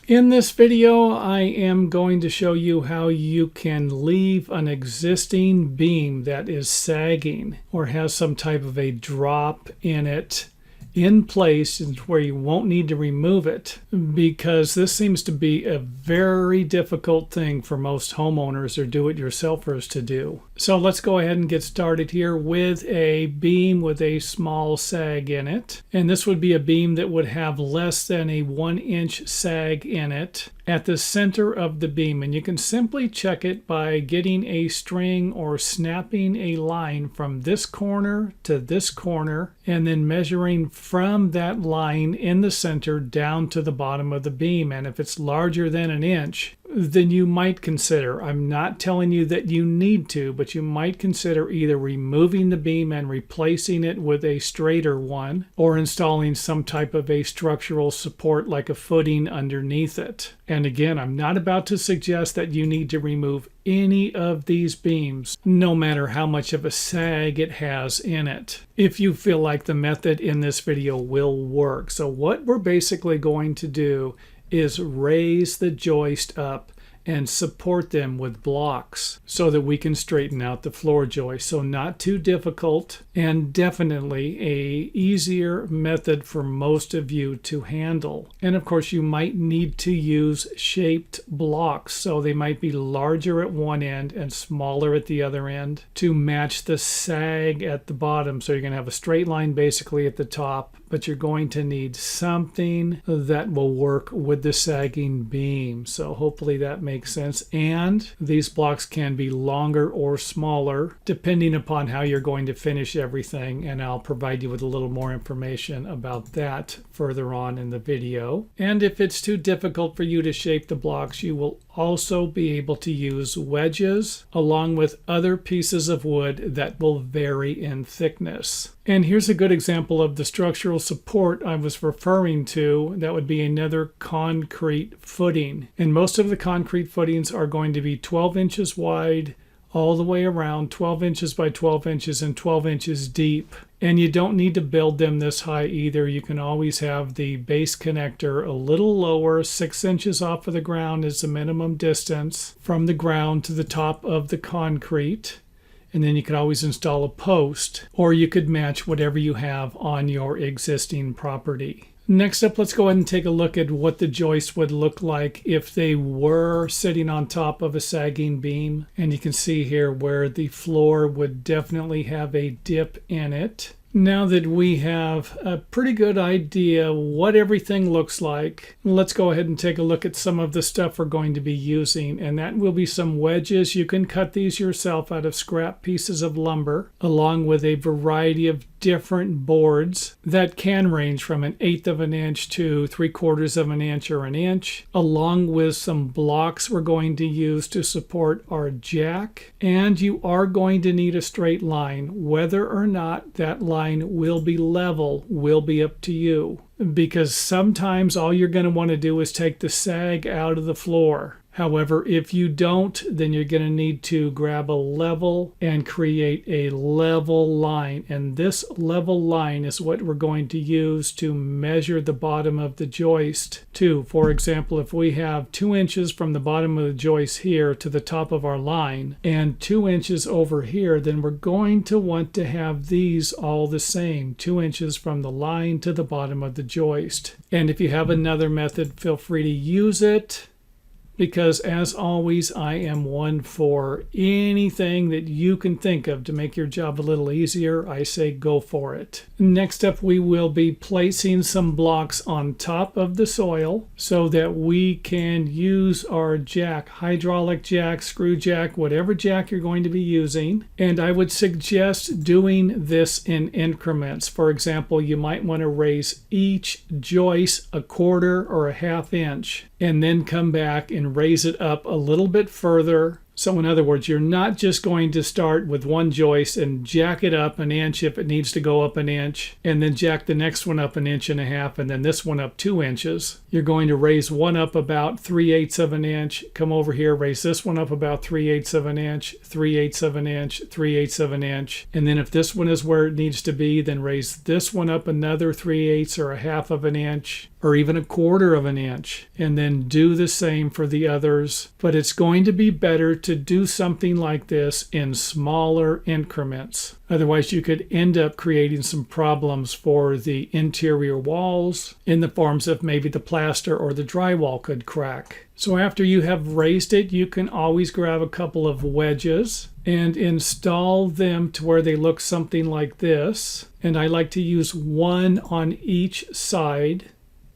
In this video, I am going to show you how you can leave an existing beam that is sagging or has some type of a drop in it in place where you won't need to remove it, because this seems to be a very difficult thing for most homeowners or do-it-yourselfers to do. So let's go ahead and get started here with a beam with a small sag in it. And this would be a beam that would have less than a 1-inch sag in it at the center of the beam. And you can simply check it by getting a string or snapping a line from this corner to this corner and then measuring from that line in the center down to the bottom of the beam. And if it's larger than 1 inch, then you might consider, I'm not telling you that you need to, but you might consider either removing the beam and replacing it with a straighter one, or installing some type of a structural support like a footing underneath it. And again, I'm not about to suggest that you need to remove any of these beams, no matter how much of a sag it has in it, if you feel like the method in this video will work. So what we're basically going to do is raise the joist up and support them with blocks so that we can straighten out the floor joist. So not too difficult, and definitely a easier method for most of you to handle. And of course you might need to use shaped blocks, so they might be larger at one end and smaller at the other end to match the sag at the bottom. So you're going to have a straight line basically at the top, but you're going to need something that will work with the sagging beam. So hopefully that makes sense. And these blocks can be longer or smaller depending upon how you're going to finish everything, and I'll provide you with a little more information about that further on in the video. And if it's too difficult for you to shape the blocks, you will also be able to use wedges along with other pieces of wood that will vary in thickness. And here's a good example of the structural support I was referring to. That would be another concrete footing. And most of the concrete footings are going to be 12 inches wide all the way around, 12 inches by 12 inches and 12 inches deep. And you don't need to build them this high either. You can always have the base connector a little lower. 6 inches off of the ground is the minimum distance from the ground to the top of the concrete. And then you could always install a post, or you could match whatever you have on your existing property. Next up, let's go ahead and take a look at what the joist would look like if they were sitting on top of a sagging beam. And you can see here where the floor would definitely have a dip in it. Now that we have a pretty good idea what everything looks like, let's go ahead and take a look at some of the stuff we're going to be using. And that will be some wedges. You can cut these yourself out of scrap pieces of lumber, along with a variety of different boards that can range from 1/8 of an inch to 3/4 of an inch or 1 inch, along with some blocks we're going to use to support our jack. And you are going to need a straight line. Whether or not that line will be level will be up to you, because sometimes all you're going to want to do is take the sag out of the floor. However, if you don't, then you're going to need to grab a level and create a level line. And this level line is what we're going to use to measure the bottom of the joist to. For example, if we have 2 inches from the bottom of the joist here to the top of our line and 2 inches over here, then we're going to want to have these all the same, 2 inches from the line to the bottom of the joist. And if you have another method, feel free to use it, because as always, I am one for anything that you can think of to make your job a little easier. I say go for it. Next up, we will be placing some blocks on top of the soil so that we can use our jack, hydraulic jack, screw jack, whatever jack you're going to be using. And I would suggest doing this in increments. For example, you might want to raise each joist 1/4 or 1/2 inch, and then come back and raise it up a little bit further So in other words, you're not just going to start with one joist and jack it up an inch if it needs to go up an inch, and then jack the next one up 1.5 inches, and then this one up 2 inches. You're going to raise one up about 3/8 of an inch, come over here, raise this one up about 3/8 of an inch, 3/8 of an inch, 3/8 of an inch. And then if this one is where it needs to be, then raise this one up another 3/8 or 1/2 of an inch, or even 1/4 of an inch, and then do the same for the others. But it's going to be better to do something like this in smaller increments. Otherwise, you could end up creating some problems for the interior walls in the forms of maybe the plaster or the drywall could crack. So after you have raised it, you can always grab a couple of wedges and install them to where they look something like this. And I like to use one on each side.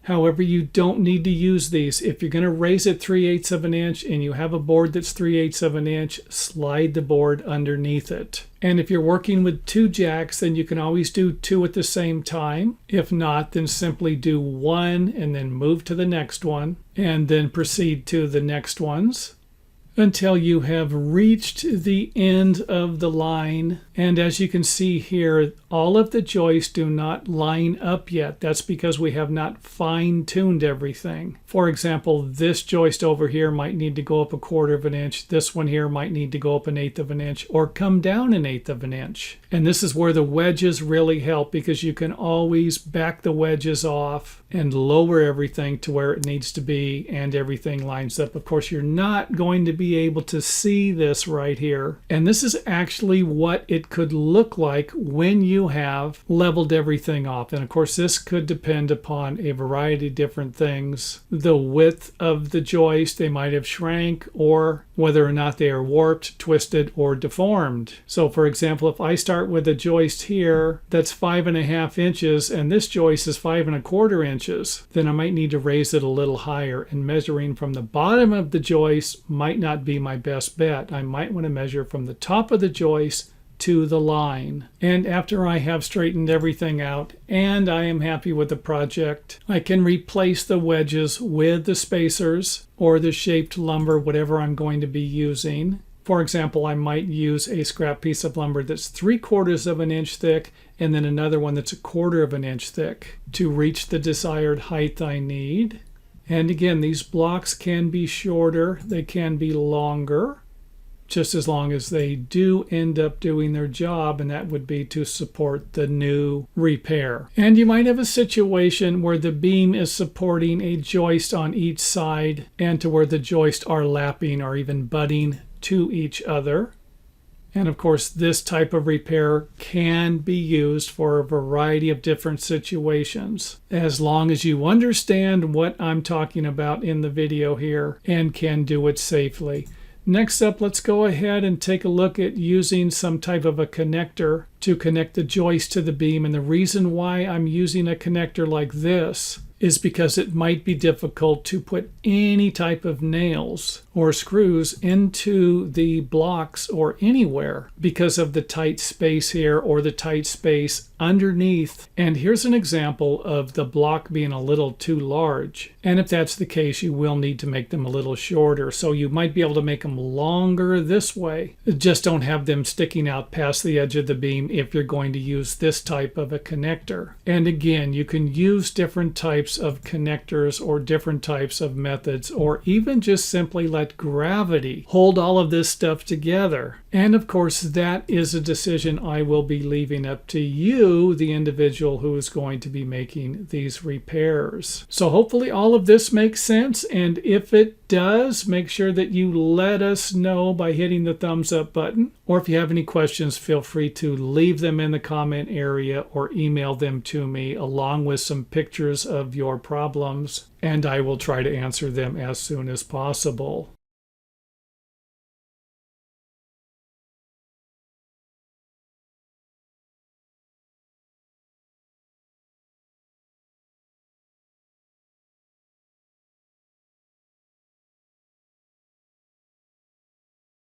However, you don't need to use these. If you're going to raise it 3/8 of an inch and you have a board that's 3/8 of an inch, slide the board underneath it. And if you're working with 2 jacks, then you can always do 2 at the same time. If not, then simply do 1 and then move to the next one and then proceed to the next ones until you have reached the end of the line. And as you can see here, all of the joists do not line up yet. That's because we have not fine-tuned everything. For example, this joist over here might need to go up 1/4 of an inch. This one here might need to go up 1/8 of an inch or come down 1/8 of an inch. And this is where the wedges really help, because you can always back the wedges off and lower everything to where it needs to be and everything lines up. Of course, you're not going to be able to see this right here. And this is actually what it could look like when you have leveled everything off. And of course, this could depend upon a variety of different things. The width of the joist, they might have shrank, or whether or not they are warped, twisted, or deformed. So for example, if I start with a joist here that's 5.5 inches and this joist is 5.25 inches, then I might need to raise it a little higher, and measuring from the bottom of the joist might not be my best bet. I might want to measure from the top of the joist to the line. And after I have straightened everything out and I am happy with the project, I can replace the wedges with the spacers or the shaped lumber, whatever I'm going to be using. For example, I might use a scrap piece of lumber that's 3/4 of an inch thick and then another one that's 1/4 of an inch thick to reach the desired height I need. And again, these blocks can be shorter, they can be longer, just as long as they do end up doing their job, and that would be to support the new repair. And you might have a situation where the beam is supporting a joist on each side and to where the joists are lapping or even butting to each other. And of course, this type of repair can be used for a variety of different situations, as long as you understand what I'm talking about in the video here and can do it safely. Next up, let's go ahead and take a look at using some type of a connector to connect the joist to the beam. And the reason why I'm using a connector like this is because it might be difficult to put any type of nails or screws into the blocks or anywhere because of the tight space here or the tight space underneath. And here's an example of the block being a little too large. And if that's the case, you will need to make them a little shorter. So you might be able to make them longer this way. Just don't have them sticking out past the edge of the beam if you're going to use this type of a connector. And again, you can use different types of connectors or different types of methods, or even just simply let gravity hold all of this stuff together. And of course, that is a decision I will be leaving up to you, the individual who is going to be making these repairs. So hopefully all of this makes sense, and if it does, make sure that you let us know by hitting the thumbs up button. Or if you have any questions, feel free to leave them in the comment area or email them to me along with some pictures of your problems, and I will try to answer them as soon as possible.